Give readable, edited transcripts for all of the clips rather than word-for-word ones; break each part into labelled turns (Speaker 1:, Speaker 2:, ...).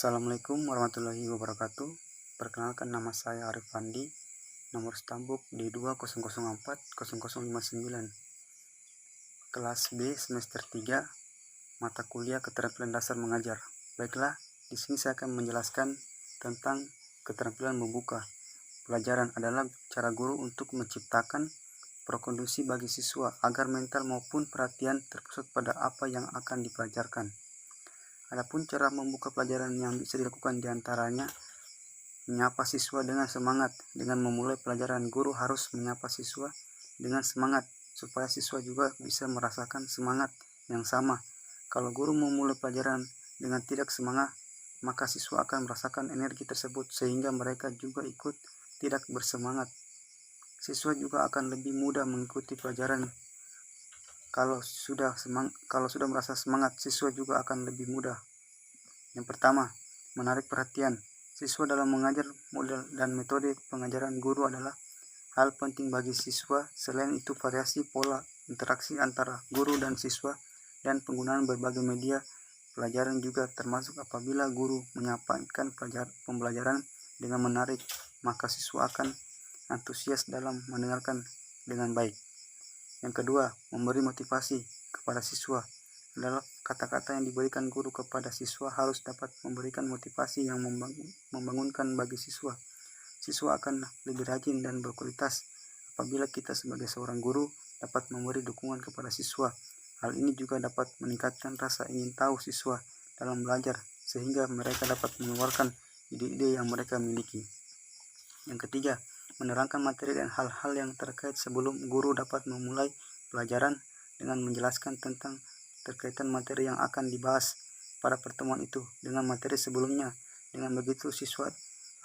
Speaker 1: Assalamualaikum warahmatullahi wabarakatuh. Perkenalkan, nama saya Arif Fandi, nomor stambuk D200400059, kelas B semester 3, mata kuliah keterampilan dasar mengajar. Baiklah, di sini saya akan menjelaskan tentang keterampilan membuka. Pelajaran adalah cara guru untuk menciptakan prakondisi bagi siswa agar mental maupun perhatian terpusat pada apa yang akan dipelajarkan. Adapun cara membuka pelajaran yang bisa dilakukan diantaranya menyapa siswa dengan semangat. Dengan memulai pelajaran, guru harus menyapa siswa dengan semangat supaya siswa juga bisa merasakan semangat yang sama. Kalau guru memulai pelajaran dengan tidak semangat, maka siswa akan merasakan energi tersebut sehingga mereka juga ikut tidak bersemangat. Siswa juga akan lebih mudah mengikuti pelajaran. Kalau sudah merasa semangat, siswa juga akan lebih mudah. Yang pertama, menarik perhatian siswa dalam mengajar. Model dan metode pengajaran guru adalah hal penting bagi siswa. Selain itu, variasi pola interaksi antara guru dan siswa dan penggunaan berbagai media pelajaran juga termasuk. Apabila guru menyampaikan pembelajaran dengan menarik, maka siswa akan antusias dalam mendengarkan dengan baik. Yang kedua, memberi motivasi kepada siswa adalah kata-kata yang diberikan guru kepada siswa harus dapat memberikan motivasi yang membangunkan bagi siswa. Siswa akan lebih rajin dan berkualitas apabila kita sebagai seorang guru dapat memberi dukungan kepada siswa. Hal ini juga dapat meningkatkan rasa ingin tahu siswa dalam belajar sehingga mereka dapat mengeluarkan ide-ide yang mereka miliki. Yang ketiga, menerangkan materi dan hal-hal yang terkait sebelum guru dapat memulai pelajaran dengan menjelaskan tentang terkaitan materi yang akan dibahas pada pertemuan itu dengan materi sebelumnya. Dengan begitu siswa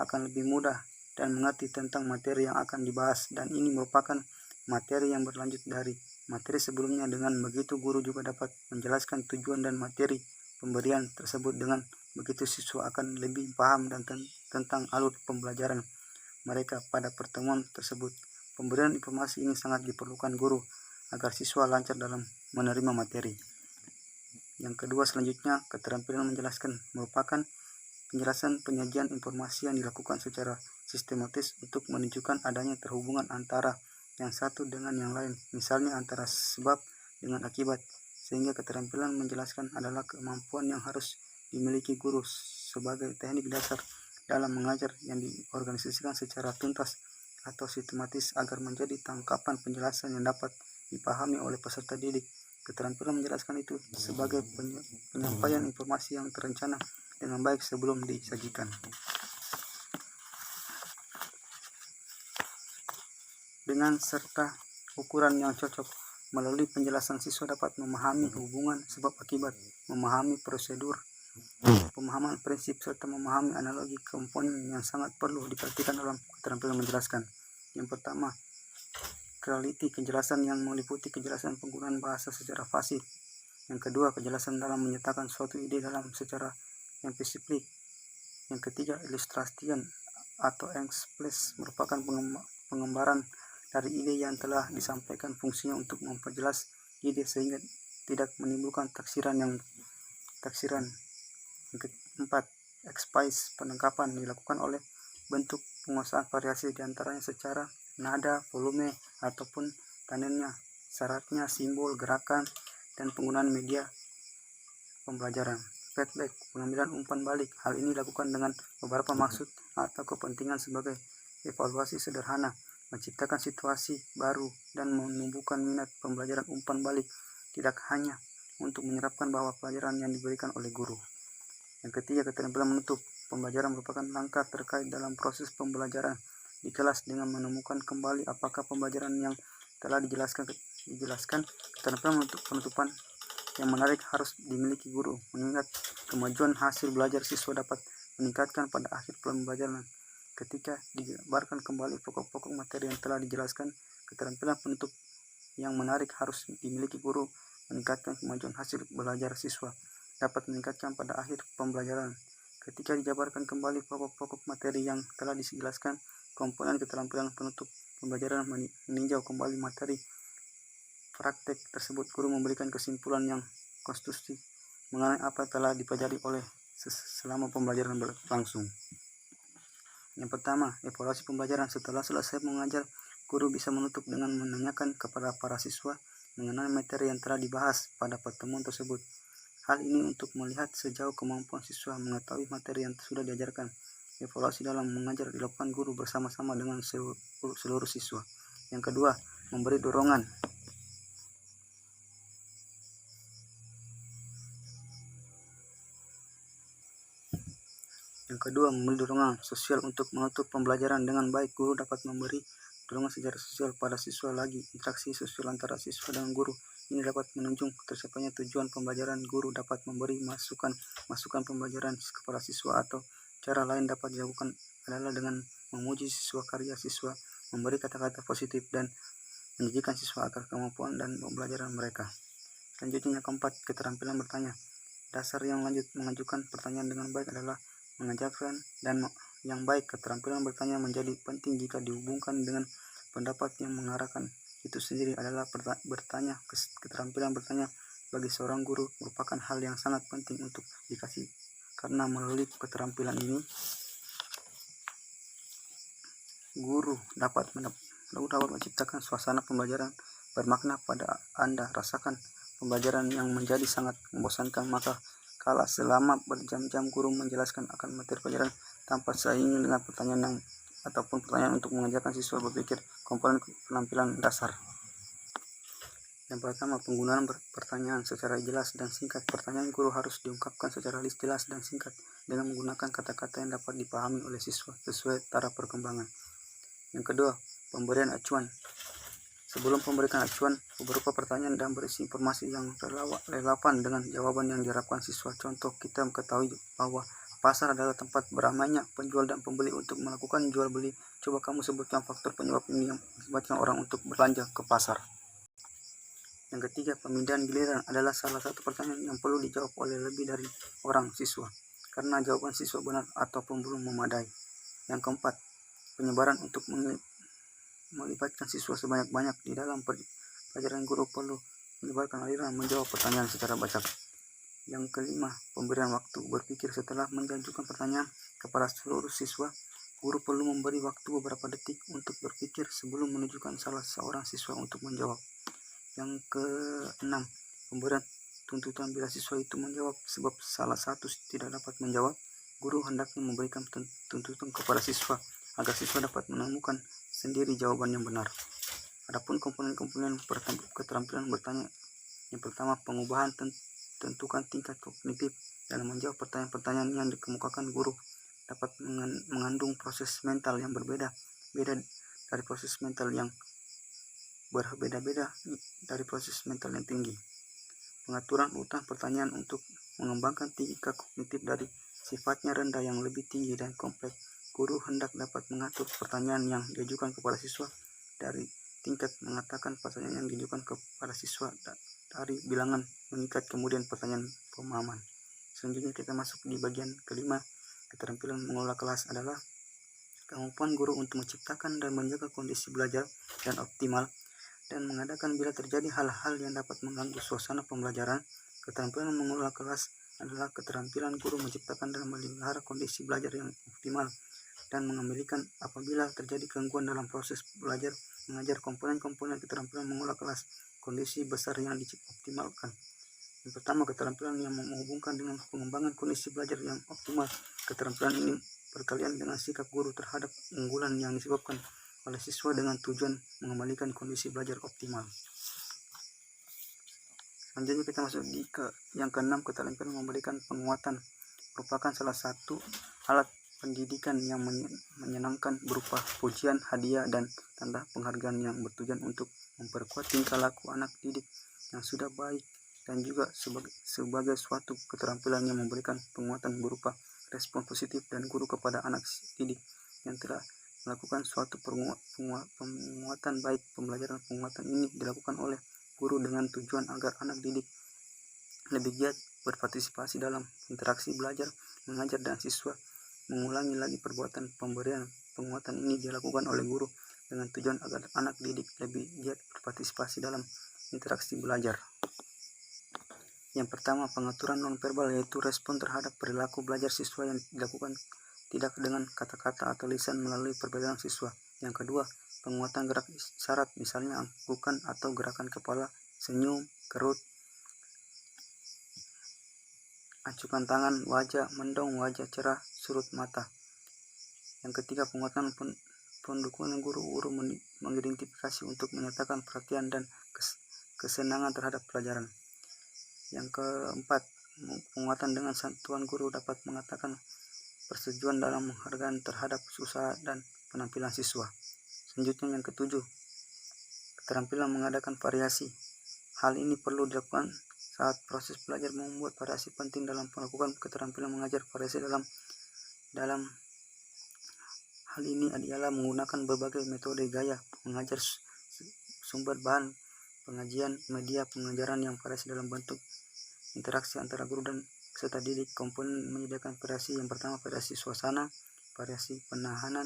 Speaker 1: akan lebih mudah dan mengerti tentang materi yang akan dibahas, dan ini merupakan materi yang berlanjut dari materi sebelumnya. Dengan begitu guru juga dapat menjelaskan tujuan dan materi pemberian tersebut. Dengan begitu siswa akan lebih paham dan tentang alur pembelajaran mereka pada pertemuan tersebut. Pemberian informasi ini sangat diperlukan guru agar siswa lancar dalam menerima materi. Yang kedua, selanjutnya, keterampilan menjelaskan merupakan penjelasan penyajian informasi yang dilakukan secara sistematis untuk menunjukkan adanya terhubungan antara yang satu dengan yang lain, misalnya antara sebab dengan akibat. Sehingga keterampilan menjelaskan adalah kemampuan yang harus dimiliki guru sebagai teknik dasar dalam mengajar yang diorganisasikan secara tuntas atau sistematis agar menjadi tangkapan penjelasan yang dapat dipahami oleh peserta didik. Keterampilan menjelaskan itu sebagai penyampaian informasi yang terencana dengan baik sebelum disajikan. Dengan serta ukuran yang cocok, melalui penjelasan siswa dapat memahami hubungan sebab akibat, memahami prosedur, pemahaman prinsip, serta memahami analogi komponen yang sangat perlu diperhatikan dalam keterampilan menjelaskan. Yang pertama, clarity, kejelasan yang meliputi kejelasan penggunaan bahasa secara fasih. Yang kedua, kejelasan dalam menyatakan suatu ide dalam secara yang spesifik. Yang ketiga, illustration atau express merupakan pengembaraan dari ide yang telah disampaikan. Fungsinya untuk memperjelas ide sehingga tidak menimbulkan taksiran. Yang keempat, express, penangkapan dilakukan oleh bentuk penguasaan variasi diantaranya secara nada, volume, ataupun tandanya, syaratnya, simbol, gerakan, dan penggunaan media pembelajaran. Feedback, pengambilan umpan balik. Hal ini dilakukan dengan beberapa maksud atau kepentingan sebagai evaluasi sederhana, menciptakan situasi baru, dan menumbuhkan minat pembelajaran. Umpan balik tidak hanya untuk menyerapkan bahwa pelajaran yang diberikan oleh guru. Yang ketiga, keterampilan menutup. Pembelajaran merupakan langkah terkait dalam proses pembelajaran di kelas dengan menemukan kembali apakah pembelajaran yang telah dijelaskan. Keterampilan penutupan yang menarik harus dimiliki guru, mengingat kemajuan hasil belajar siswa dapat meningkatkan pada akhir pembelajaran. Ketika dijabarkan kembali pokok-pokok materi yang telah dijelaskan, keterampilan penutup yang menarik harus dimiliki guru, meningkatkan kemajuan hasil belajar siswa dapat meningkatkan pada akhir pembelajaran. Ketika dijabarkan kembali pokok-pokok materi yang telah dijelaskan, komponen keterampilan penutup pembelajaran meninjau kembali materi praktek tersebut. Guru memberikan kesimpulan yang konstruktif mengenai apa yang telah dipelajari oleh selama pembelajaran berlangsung. Yang pertama, evaluasi pembelajaran. Setelah selesai mengajar, guru bisa menutup dengan menanyakan kepada para siswa mengenai materi yang telah dibahas pada pertemuan tersebut. Hal ini untuk melihat sejauh kemampuan siswa mengetahui materi yang sudah diajarkan. Evaluasi dalam mengajar dilakukan guru bersama-sama dengan seluruh siswa. Yang kedua, memberi dorongan. Memberi dorongan sosial untuk menutup pembelajaran dengan baik. Guru dapat memberi dorongan secara sosial pada siswa lagi. Interaksi sosial antara siswa dengan guru ini dapat menunjang tercapainya tujuan pembelajaran. Guru dapat memberi masukan pembelajaran kepada siswa, atau cara lain dapat dilakukan adalah dengan memuji siswa, karya siswa, memberi kata-kata positif, dan mendidikan siswa agar kemampuan dan pembelajaran mereka. Selanjutnya, keempat, keterampilan bertanya. Dasar yang lanjut mengajukan pertanyaan dengan baik adalah mengajarkan dan yang baik. Keterampilan bertanya menjadi penting jika dihubungkan dengan pendapat yang mengarahkan itu sendiri adalah bertanya. Keterampilan bertanya bagi seorang guru merupakan hal yang sangat penting untuk dikasih, karena melalui keterampilan ini guru dapat menciptakan suasana pembelajaran bermakna pada Anda. Rasakan pembelajaran yang menjadi sangat membosankan, maka kala selama berjam-jam guru menjelaskan akan materi pelajaran tanpa seingin dengan pertanyaan untuk mengajarkan siswa berpikir. Komponen penampilan dasar. Yang pertama, penggunaan pertanyaan secara jelas dan singkat. Pertanyaan guru harus diungkapkan secara jelas dan singkat dengan menggunakan kata-kata yang dapat dipahami oleh siswa sesuai taraf perkembangan. Yang kedua, pemberian acuan. Sebelum memberikan acuan berupa pertanyaan dan berisi informasi yang relevan dengan jawaban yang diharapkan siswa. Contoh, kita mengetahui bahwa pasar adalah tempat beramainya penjual dan pembeli untuk melakukan jual beli. Coba kamu sebutkan faktor penyebab ini yang mengakibatkan orang untuk belanja ke pasar. Yang ketiga, pemindahan giliran adalah salah satu pertanyaan yang perlu dijawab oleh lebih dari orang siswa, karena jawaban siswa benar ataupun belum memadai. Yang keempat, penyebaran untuk melibatkan siswa sebanyak-banyak di dalam pelajaran. Guru perlu menyebarkan aliran menjawab pertanyaan secara bacak. Yang kelima, pemberian waktu berpikir. Setelah mengajukan pertanyaan kepada seluruh siswa, guru perlu memberi waktu beberapa detik untuk berpikir sebelum menunjukkan salah seorang siswa untuk menjawab. Yang keenam, pemberian tuntutan. Bila siswa itu menjawab sebab salah satu tidak dapat menjawab, guru hendaknya memberikan tuntutan kepada siswa agar siswa dapat menemukan sendiri jawaban yang benar. Adapun komponen-komponen keterampilan bertanya. Yang pertama, pengubahan. Tentukan tingkat kognitif dalam menjawab pertanyaan-pertanyaan yang dikemukakan. Guru dapat mengandung proses mental yang berbeda dari proses mental yang tinggi. Pengaturan urutan pertanyaan untuk mengembangkan tingkat kognitif dari sifatnya rendah yang lebih tinggi dan kompleks. Guru hendak dapat mengatur pertanyaan yang diajukan kepada siswa dari tingkat mengatakan pertanyaan yang diajukan kepada siswa dari bilangan meningkat, kemudian pertanyaan pemahaman. Selanjutnya kita masuk di bagian kelima. Keterampilan mengelola kelas adalah kemampuan guru untuk menciptakan dan menjaga kondisi belajar dan optimal dan mengadakan bila terjadi hal-hal yang dapat mengganggu suasana pembelajaran. Keterampilan mengelola kelas adalah keterampilan guru menciptakan dan memelihara kondisi belajar yang optimal dan mengendalikan apabila terjadi gangguan dalam proses belajar mengajar. Komponen-komponen keterampilan mengelola kelas. Kondisi besar yang dioptimalkan. Yang pertama, keterampilan yang menghubungkan dengan pengembangan kondisi belajar yang optimal. Keterampilan ini berkaitan dengan sikap guru terhadap unggulan yang disebabkan oleh siswa dengan tujuan mengembalikan kondisi belajar optimal. Selanjutnya kita masuk yang keenam. Keterampilan memberikan penguatan merupakan salah satu alat pendidikan yang menyenangkan berupa pujian, hadiah, dan tanda penghargaan yang bertujuan untuk memperkuat tingkah laku anak didik yang sudah baik, dan juga sebagai suatu keterampilan yang memberikan penguatan berupa respon positif dan guru kepada anak didik yang telah melakukan suatu penguatan baik. Penguatan ini dilakukan oleh guru dengan tujuan agar anak didik lebih giat berpartisipasi dalam interaksi belajar mengajar dan siswa. Mengulangi lagi perbuatan pemberian penguatan ini dilakukan oleh guru dengan tujuan agar anak didik lebih giat berpartisipasi dalam interaksi belajar. Yang pertama, pengaturan nonverbal, yaitu respon terhadap perilaku belajar siswa yang dilakukan tidak dengan kata-kata atau lisan melalui perbedaan siswa. Yang kedua, penguatan gerak isyarat, misalnya anggukan atau gerakan kepala, senyum, kerut, acukan tangan, wajah mendong, wajah cerah, surut mata. Yang ketiga, penguatan pendukungan guru mengidentifikasi untuk menyatakan perhatian dan kesenangan terhadap pelajaran. Yang keempat, penguatan dengan sentuhan guru dapat mengatakan persetujuan dalam penghargaan terhadap usaha dan penampilan siswa. Selanjutnya yang ketujuh, keterampilan mengadakan variasi. Hal ini perlu dilakukan saat proses belajar. Membuat variasi penting dalam melakukan keterampilan mengajar. Variasi dalam hal ini adalah menggunakan berbagai metode gaya mengajar, sumber bahan pengajian, media pengajaran yang variasi dalam bentuk interaksi antara guru dan peserta didik. Komponen menyediakan variasi. Yang pertama, variasi suasana, variasi penahanan,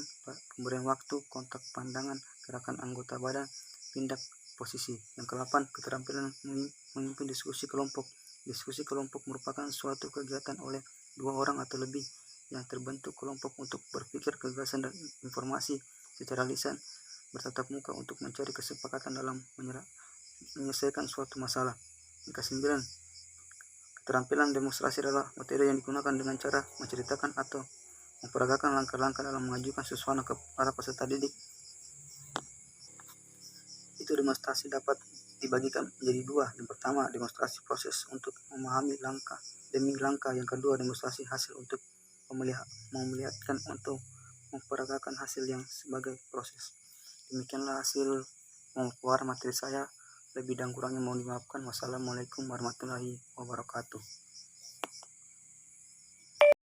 Speaker 1: pemberian waktu, kontak pandangan, gerakan anggota badan, pindah posisi. Yang ke-8, keterampilan memimpin diskusi kelompok. Diskusi kelompok merupakan suatu kegiatan oleh 2 orang atau lebih yang terbentuk kelompok untuk berpikir gagasan dan informasi secara lisan bertatap muka untuk mencari kesepakatan dalam menyelesaikan suatu masalah. Yang ke-9, keterampilan demonstrasi adalah materi yang digunakan dengan cara menceritakan atau memperagakan langkah-langkah dalam mengajukan sesuatu ke para peserta didik. Itu demonstrasi dapat dibagikan menjadi 2. Yang pertama, demonstrasi proses untuk memahami langkah demi langkah. Yang kedua, demonstrasi hasil untuk memelihatkan atau memperagakan hasil yang sebagai proses. Demikianlah hasil mengeluarkan materi saya. Lebih dan kurangnya mohon dimaafkan. Wassalamualaikum warahmatullahi wabarakatuh.